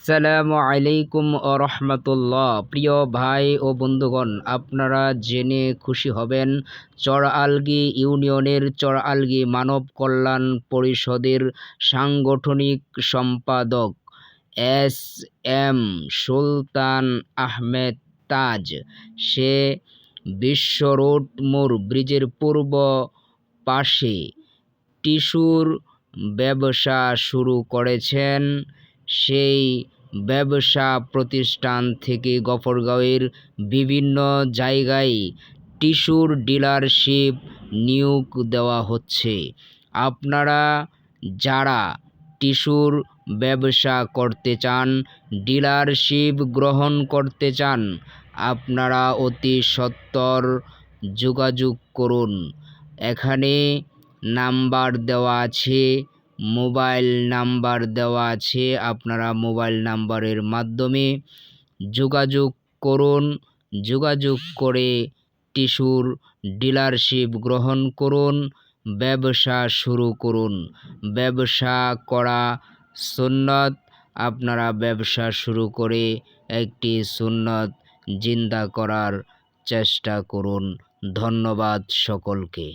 আসসালামু আলাইকুম রহমতুল্লাহ। প্রিয় ভাই ও বন্ধুগণ, আপনারা জেনে খুশি হবেন চরআলগী ইউনিয়নের চরআলগী মানব কল্যাণ পরিষদের সাংগঠনিক সম্পাদক এস এম সুলতান আহমেদ তাজ সে বিশ্ব রোড মোড় ব্রিজের পূর্ব পাশে টিস্যুর ব্যবসা শুরু করেছেন। সেই ব্যবসা প্রতিষ্ঠান থেকে গফরগাঁওয়ের বিভিন্ন জায়গায় টিস্যুর ডিলারশিপ নিয়োগ দেওয়া হচ্ছে। আপনারা যারা টিস্যুর ব্যবসা করতে চান, ডিলারশিপ গ্রহণ করতে চান, আপনারা অতি সত্বর যোগাযোগ করুন। এখানে নাম্বার দেওয়া আছে, মোবাইল নাম্বার দেওয়া আছে। আপনারা মোবাইল নাম্বারের মাধ্যমে যোগাযোগ করুন। যোগাযোগ করে টিস্যুর ডিলারশিপ গ্রহণ করুন, ব্যবসা শুরু করুন। ব্যবসা করা সুন্নত। আপনারা ব্যবসা শুরু করে একটি সুন্নত জিন্দা করার চেষ্টা করুন। ধন্যবাদ সকলকে।